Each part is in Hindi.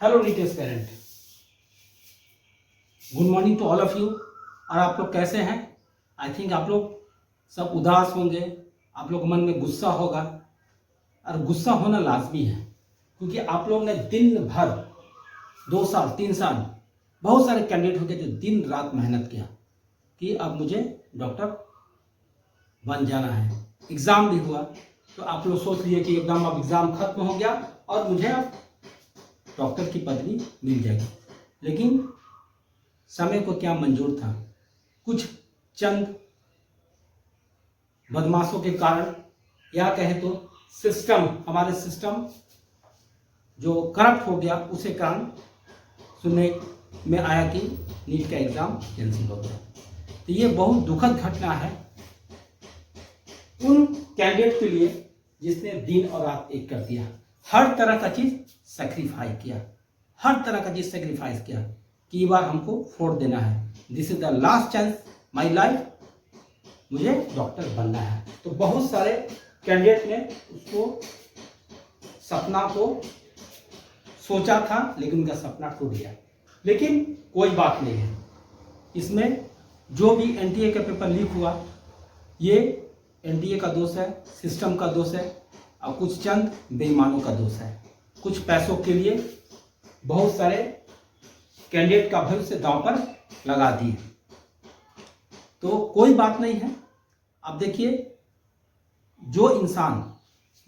Hello NEET aspirant, good morning to all of you. और आप लोग कैसे हैं? आई थिंक आप लोग सब उदास होंगे, आप लोग मन में गुस्सा होगा। और गुस्सा होना लाजमी है क्योंकि आप लोग ने दिन भर 2 साल 3 साल बहुत सारे कैंडिडेट हो गए जो दिन रात मेहनत किया कि अब मुझे डॉक्टर बन जाना है। एग्ज़ाम भी हुआ तो आप लोग सोच लिए कि एकदम अब एग्ज़ाम खत्म हो गया और मुझे अब डॉक्टर की पदवी मिल जाएगी। लेकिन समय को क्या मंजूर था, कुछ चंद बदमाशों के कारण, या कहे तो सिस्टम, हमारे सिस्टम जो करप्ट हो गया, उसे कारण सुनने में आया कि नीट का एग्ज़ाम कैंसिल हो गया। तो ये बहुत दुखद घटना है उन कैंडिडेट के लिए जिसने दिन और रात एक कर दिया, हर तरह का चीज़ सेक्रीफाइस किया, हर तरह का चीज़ सेक्रीफाइस किया कि ये बार हमको फोड़ देना है, this is the last chance my life, मुझे डॉक्टर बनना है। तो बहुत सारे कैंडिडेट ने उसको सपना को सोचा था लेकिन उनका सपना टूट गया। लेकिन कोई बात नहीं है, इसमें जो भी एनटीए का पेपर लीक हुआ ये एनटीए का दोष है, सिस्टम का दोष है और कुछ चंद बेईमानों का दोष है। कुछ पैसों के लिए बहुत सारे कैंडिडेट का भविष्य दांव पर लगा दिए। तो कोई बात नहीं है। अब देखिए, जो इंसान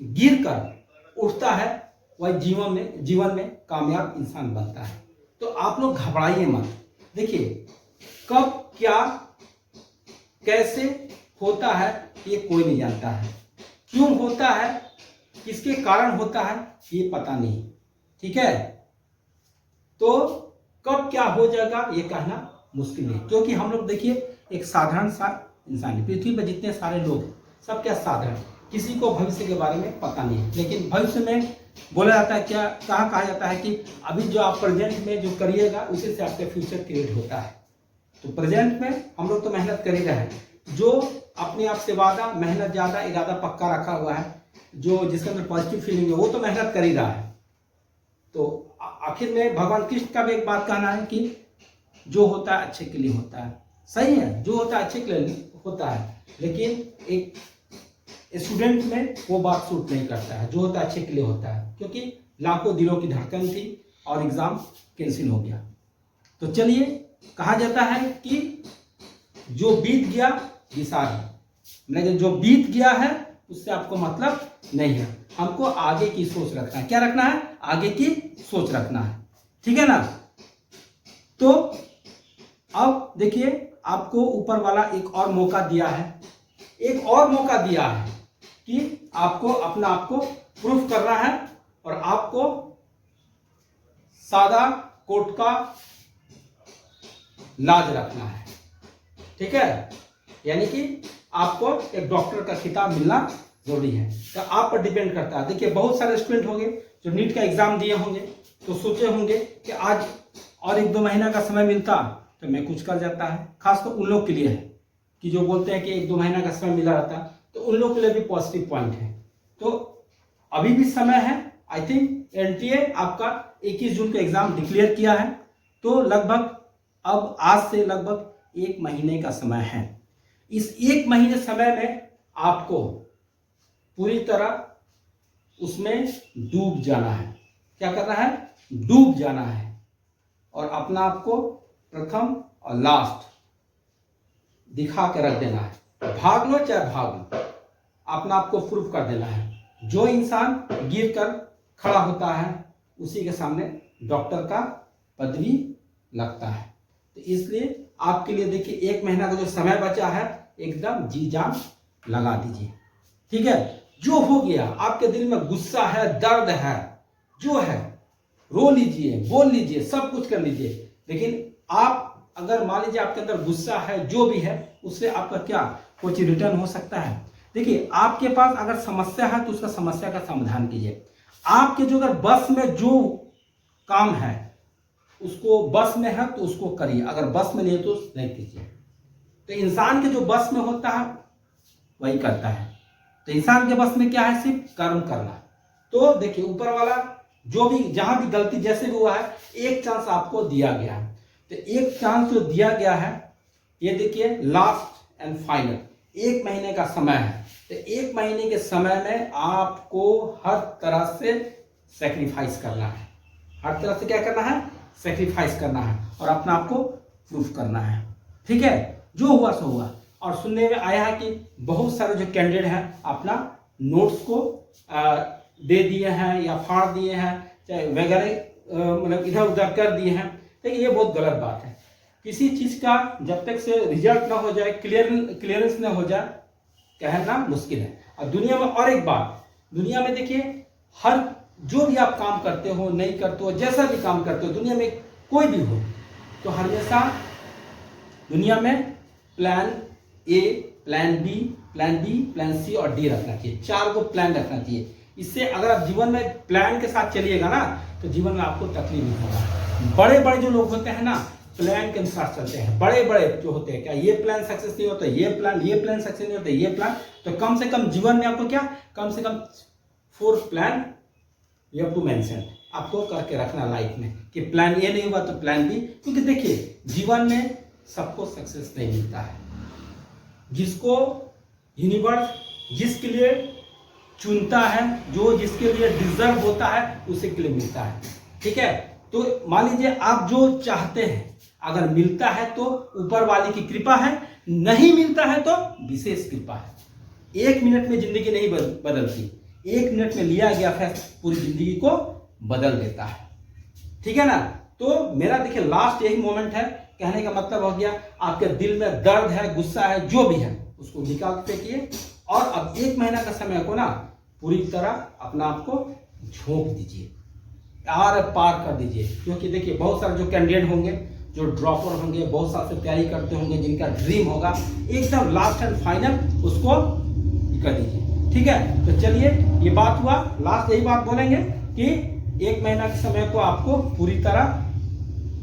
गिर कर उठता है वह जीवन में कामयाब इंसान बनता है। तो आप लोग घबराइए मत। देखिए, कब क्या कैसे होता है ये कोई नहीं जानता है, क्यों होता है, किसके कारण होता है ये पता नहीं, ठीक है। तो कब क्या हो जाएगा ये कहना मुश्किल है, क्योंकि हम लोग देखिए एक साधारण सा इंसान है। पृथ्वी पर जितने सारे लोग हैं सब क्या साधारण, किसी को भविष्य के बारे में पता नहीं है। लेकिन भविष्य में बोला जाता है, क्या कहा जाता है कि अभी जो आप प्रेजेंट में जो करिएगा उसी से आपका फ्यूचर क्रिएट होता है। तो प्रेजेंट में हम लोग तो मेहनत कर ही रहे हैं, जो अपने आप से वादा, मेहनत ज़्यादा, इरादा पक्का रखा हुआ है, जो जिसके अंदर पॉजिटिव फीलिंग है वो तो मेहनत कर ही रहा है। तो आखिर में भगवान कृष्ण का भी एक बात कहना है कि जो होता है अच्छे के लिए होता है। सही है, जो होता है अच्छे के लिए होता है, लेकिन एक स्टूडेंट में वो बात सूट नहीं करता है, जो होता है अच्छे के लिए होता है, क्योंकि लाखों दिलों की धड़कन थी और एग्ज़ाम कैंसिल हो गया। तो चलिए, कहा जाता है कि जो बीत गया विसार है, लेकिन जो बीत गया है उससे आपको मतलब नहीं है। हमको आगे की सोच रखना है। क्या रखना है? आगे की सोच रखना है, ठीक है ना। तो अब देखिए, आपको ऊपर वाला एक और मौका दिया है, एक और मौका दिया है कि आपको अपना आप को प्रूफ करना है और आपको सादा कोर्ट का लाज रखना है, ठीक है। यानी कि आपको एक डॉक्टर का खिताब मिलना जरूरी है। तो आप पर डिपेंड करता है। देखिए, बहुत सारे स्टूडेंट होंगे जो नीट का एग्जाम दिए होंगे तो सोचे होंगे कि आज और 1-2 महीना का समय मिलता तो मैं कुछ कर जाता है। खासकर उन लोग के लिए है कि जो बोलते हैं कि 1-2 महीना का समय मिला रहता, तो उन लोग के लिए भी पॉजिटिव पॉइंट है। तो अभी भी समय है। आई थिंक एनटीए आपका 21 जून का एग्जाम डिक्लेयर किया है, तो लगभग अब आज से लगभग 1 महीने का समय है। इस 1 महीने समय में आपको पूरी तरह उसमें डूब जाना है। क्या करना है? डूब जाना है और अपना आप को प्रथम और लास्ट दिखा के रख देना है। भाग लो चाहे भाग लो, अपना आप को प्रूफ कर देना है। जो इंसान गिर कर खड़ा होता है उसी के सामने डॉक्टर का पदवी लगता है। तो इसलिए आपके लिए देखिए, 1 महीना का जो समय बचा है एकदम जी जान लगा दीजिए, ठीक है। जो हो गया, आपके दिल में गुस्सा है, दर्द है, जो है रो लीजिए, बोल लीजिए, सब कुछ कर लीजिए। लेकिन आप अगर मान लीजिए आपके अंदर गुस्सा है, जो भी है, उससे आपका क्या कुछ रिटर्न हो सकता है। देखिए, आपके पास अगर समस्या है तो उसका समस्या का समाधान कीजिए। आपके जो अगर बस में जो काम है उसको बस में है तो उसको करिए, अगर बस में नहीं है तो नहीं कीजिए। तो इंसान के जो बस में होता है वही करता है। तो इंसान के बस में क्या है? सिर्फ कर्म करना। तो देखिए, ऊपर वाला जो भी जहां भी गलती जैसे भी हुआ है, एक चांस आपको दिया गया है। तो एक चांस जो दिया गया है, ये देखिए लास्ट एंड फाइनल 1 महीने का समय है। तो 1 महीने के समय में आपको हर तरह से सेक्रीफाइस करना है, हर तरह से क्या करना है, सेक्रीफाइस करना है और अपना आपको प्रूफ करना है। ठीक है, जो हुआ सो हुआ। और सुनने में आया है कि बहुत सारे जो कैंडिडेट हैं अपना नोट्स को दे दिए हैं या फाड़ दिए हैं, चाहे वगैरह मतलब इधर उधर कर दिए हैं। तो ये बहुत गलत बात है। किसी चीज का जब तक से रिजल्ट ना हो जाए, क्लियरेंस ना हो जाए, कहना मुश्किल है। और दुनिया में और एक बात, दुनिया में देखिए हर जो भी आप काम करते हो, नहीं करते हो, जैसा भी काम करते हो, दुनिया में कोई भी हो, तो हमेशा दुनिया में plan A, plan B, plan C और डी रखना चाहिए। 4 को प्लान रखना चाहिए। इससे अगर आप जीवन में प्लान के साथ चलिएगा ना, तो जीवन में आपको तकलीफ नहीं होगा। बड़े बड़े जो लोग होते हैं ना, प्लान के अनुसार चलते हैं। बड़े बड़े जो होते हैं, क्या ये प्लान सक्सेस नहीं होता, ये प्लान सक्सेस नहीं होता, ये प्लान, तो कम से कम जीवन में आपको क्या, कम से कम 4 plan you have to mention, आपको करके रखना लाइफ में, कि प्लान ए नहीं हुआ तो प्लान बी। क्योंकि देखिए जीवन में सबको सक्सेस नहीं मिलता है। जिसको यूनिवर्स जिसके लिए चुनता है, जो जिसके लिए डिजर्व होता है, उसी के लिए मिलता है। ठीक है, तो मान लीजिए आप जो चाहते हैं अगर मिलता है तो ऊपर वाले की कृपा है, नहीं मिलता है तो विशेष कृपा है। 1 मिनट में जिंदगी नहीं बदलती, 1 मिनट में लिया गया फैसला पूरी जिंदगी को बदल देता है। ठीक है ना। तो मेरा देखिए लास्ट यही मोमेंट है, कहने का मतलब हो गया, आपके दिल में दर्द है, गुस्सा है, जो भी है उसको निकाल फेंकिए और अब 1 महीना का समय को ना पूरी तरह अपना आप को झोंक दीजिए, आर पार कर दीजिए। क्योंकि देखिए बहुत सारे जो कैंडिडेट होंगे, जो ड्रॉपर होंगे, बहुत साल से तैयारी करते होंगे, जिनका ड्रीम होगा, एकदम लास्ट एंड फाइनल उसको कर दीजिए। ठीक है, तो चलिए ये बात हुआ, लास्ट यही बात बोलेंगे कि 1 महीना के समय को आपको पूरी तरह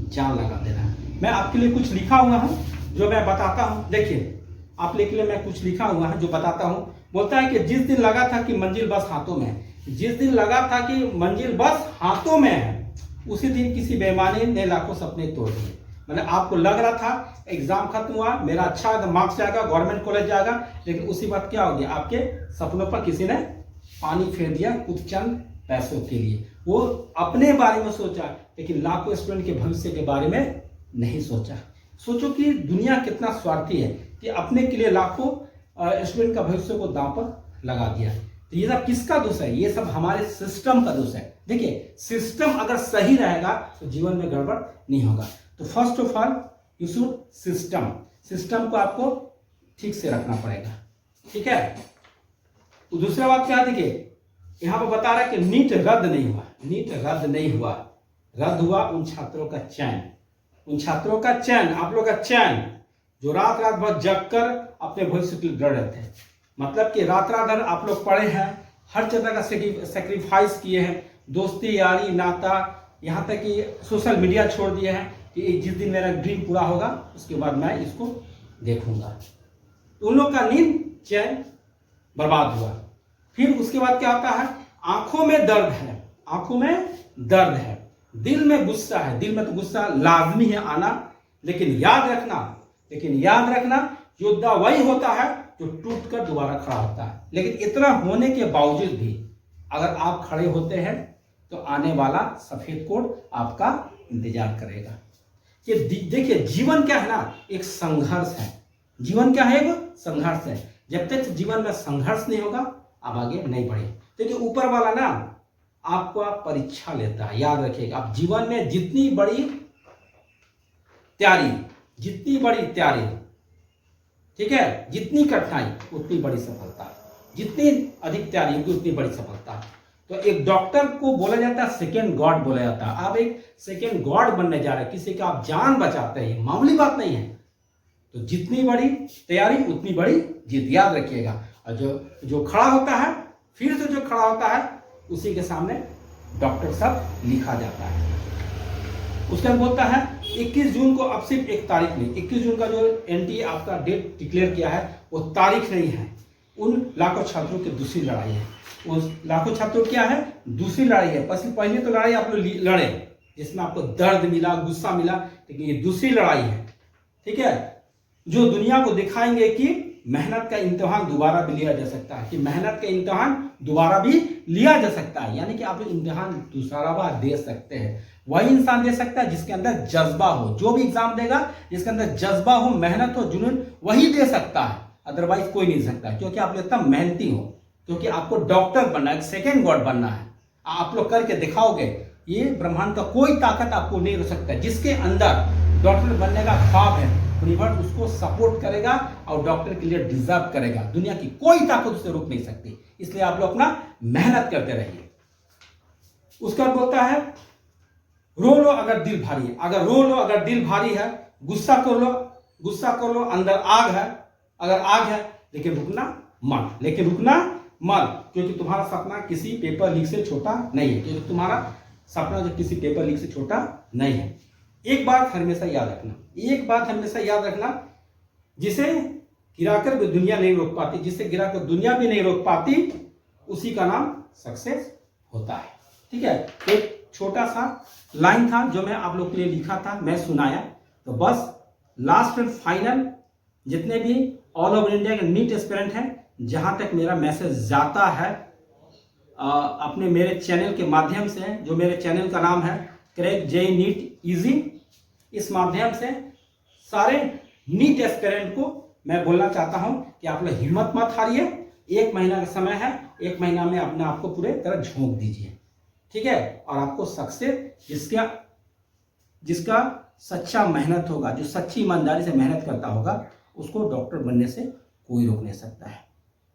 जान लगा देना है। मैं आपके लिए कुछ लिखा हुआ हूं जो मैं बताता हूं। देखिए आप लिए मैं कुछ लिखा हुआ है जो बताता हूं। बोलता है कि जिस दिन लगा था कि मंजिल बस हाथों में है, जिस दिन लगा था कि मंजिल बस हाथों में है, उसी दिन किसी बेईमानी ने लाखों सपने तोड़ दिए। मतलब आपको लग रहा था एग्जाम खत्म हुआ, मेरा अच्छा मार्क्स जाएगा, गवर्नमेंट कॉलेज जाएगा, लेकिन उसी वक्त क्या हो गया, आपके सपनों पर किसी ने पानी फेर दिया कुछ चंद पैसों के लिए। वो अपने बारे में सोचा, लेकिन लाखों स्टूडेंट के भविष्य के बारे में नहीं सोचा। सोचो कि दुनिया कितना स्वार्थी है कि अपने के लिए लाखों स्टूडेंट का भविष्य को दांव पर लगा दिया। तो ये सब किसका दोष है? ये सब हमारे सिस्टम का दोष है। देखिए सिस्टम अगर सही रहेगा तो जीवन में गड़बड़ नहीं होगा। तो first of all you should system को आपको ठीक से रखना पड़ेगा। ठीक है। तो दूसरा बात क्या, देखिए यहां पर बता रहा है कि नीट रद्द नहीं हुआ, नीट रद्द नहीं हुआ, रद्द हुआ उन छात्रों का चयन, उन छात्रों का चयन, आप लोग का चयन जो रात रात भर जग कर अपने भविष्य के लिए लड़ रहे थे। मतलब कि रात रात भर आप लोग पढ़े हैं, हर जगह का सेक्रीफाइस किए हैं, दोस्ती यारी नाता, यहाँ तक कि सोशल मीडिया छोड़ दिए हैं कि जिस दिन मेरा ड्रीम पूरा होगा उसके बाद मैं इसको देखूंगा। उन लोग का नींद चैन बर्बाद हुआ। फिर उसके बाद क्या होता है, आंखों में दर्द है, आंखों में दर्द है, दिल में गुस्सा है। दिल में तो गुस्सा लाजमी है आना, लेकिन याद रखना योद्धा वही होता है जो टूट कर दोबारा खड़ा होता है। लेकिन इतना होने के बावजूद भी अगर आप खड़े होते हैं तो आने वाला सफेद कोट आपका इंतजार करेगा। कि देखिए जीवन क्या है ना, एक संघर्ष है। जीवन क्या है, एक संघर्ष है। जब तक जीवन में संघर्ष नहीं होगा आप आगे नहीं बढ़े। देखिए ऊपर वाला ना आपका परीक्षा लेता है, याद रखिएगा। आप जीवन में जितनी बड़ी तैयारी, ठीक है, जितनी कठिनाई उतनी बड़ी सफलता, जितनी अधिक तैयारी होगी उतनी बड़ी सफलता। तो एक डॉक्टर को बोला जाता है सेकेंड गॉड बोला जाता है। आप एक सेकेंड गॉड बनने जा रहे हैं, किसी का आप जान बचाते हैं, मामूली बात नहीं है। तो जितनी बड़ी तैयारी उतनी बड़ी जीत, याद रखिएगा। और जो खड़ा होता है, फिर से जो खड़ा होता है, उसी के सामने डॉक्टर सब लिखा जाता है। उसके बाद बोलता है 21 जून को, अब सिर्फ एक तारीख नहीं, 21 जून का जो एनटीए आपका डेट डिक्लेयर किया है वो तारीख नहीं है, उन लाखों छात्रों की दूसरी लड़ाई है। उस लाखों छात्रों क्या है, दूसरी लड़ाई है। पहले तो लड़ाई आप लोग लड़े जिसमें आपको दर्द मिला, गुस्सा मिला, लेकिन ये दूसरी लड़ाई है, ठीक है, जो दुनिया को दिखाएंगे कि मेहनत का इम्तिहान दोबारा भी लिया जा सकता है, कि मेहनत का इम्तिहान दोबारा भी लिया जा सकता है, यानी कि आप इम्तिहान दूसरा बार दे सकते हैं। वही इंसान दे सकता है जिसके अंदर जज्बा हो, जो भी एग्जाम देगा जिसके अंदर जज्बा हो, मेहनत हो, जुनून, वही दे सकता है, अदरवाइज कोई नहीं सकता, क्योंकि आप लोग इतना मेहनती हो, क्योंकि आपको डॉक्टर बनना है, सेकेंड गॉड बनना है, आप लोग करके दिखाओगे। ये ब्रह्मांड का कोई ताकत आपको नहीं रोक सकता। जिसके अंदर डॉक्टर बनने का ख्वाब है, यूनिवर्स उसको सपोर्ट करेगा और डॉक्टर के लिए डिजर्व करेगा। दुनिया की कोई ताकत उसे रोक नहीं सकती, इसलिए आप लोग अपना मेहनत करते रहिए। उसका बोलता है रो लो अगर दिल भारी है, अगर रो लो अगर दिल भारी है, गुस्सा कर लो अंदर आग है, अगर आग है, लेकिन रुकना मत, क्योंकि तुम्हारा सपना किसी पेपर लीक से छोटा नहीं है, क्योंकि तुम्हारा सपना जो किसी पेपर लीक से छोटा नहीं है। एक बात हमेशा याद रखना, जिसे गिराकर भी दुनिया नहीं रोक पाती, जिसे गिराकर दुनिया भी नहीं रोक पाती, उसी का नाम सक्सेस होता है। ठीक है, एक छोटा सा लाइन था जो मैं आप लोग के लिए लिखा था, मैं सुनाया। तो बस लास्ट एंड फाइनल जितने भी ऑल ओवर इंडिया के नीट एस्पिरेंट हैं, जहां तक मेरा मैसेज जाता है अपने मेरे चैनल के माध्यम से, जो मेरे चैनल का नाम है क्रैक जेईई नीट इजी, इस माध्यम से सारे नीट एस्पिरेंट को मैं बोलना चाहता हूं कि आप लोग हिम्मत मत हारिए। 1 महीना का समय है, 1 महीना में अपने आप को पूरे तरह झोंक दीजिए, ठीक है, और आपको सक्सेस जिसका सच्चा मेहनत होगा, जो सच्ची ईमानदारी से मेहनत करता होगा, उसको डॉक्टर बनने से कोई रोक नहीं सकता है।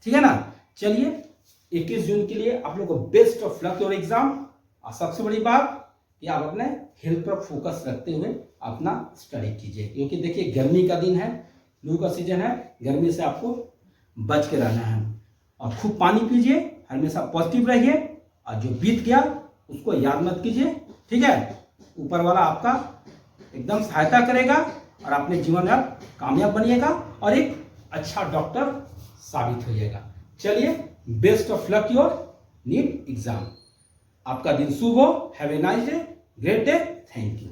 ठीक है ना। चलिए 21 जून के लिए आप लोग को best of luck your exam. और सबसे बड़ी बात कि आप अपने हेल्थ पर फोकस रखते हुए अपना स्टडी कीजिए, क्योंकि देखिए गर्मी का दिन है, लू का सीजन है, गर्मी से आपको बच के रहना है। और खूब पानी पीजिए, हमेशा पॉजिटिव रहिए, और जो बीत गया उसको याद मत कीजिए, ठीक है। ऊपर वाला आपका एकदम सहायता करेगा और अपने जीवन में आप कामयाब बनिएगा और एक अच्छा डॉक्टर साबित होइएगा। चलिए best of luck your NEET exam. आपका दिन शुभ हो। Have a nice day, great day, thank you.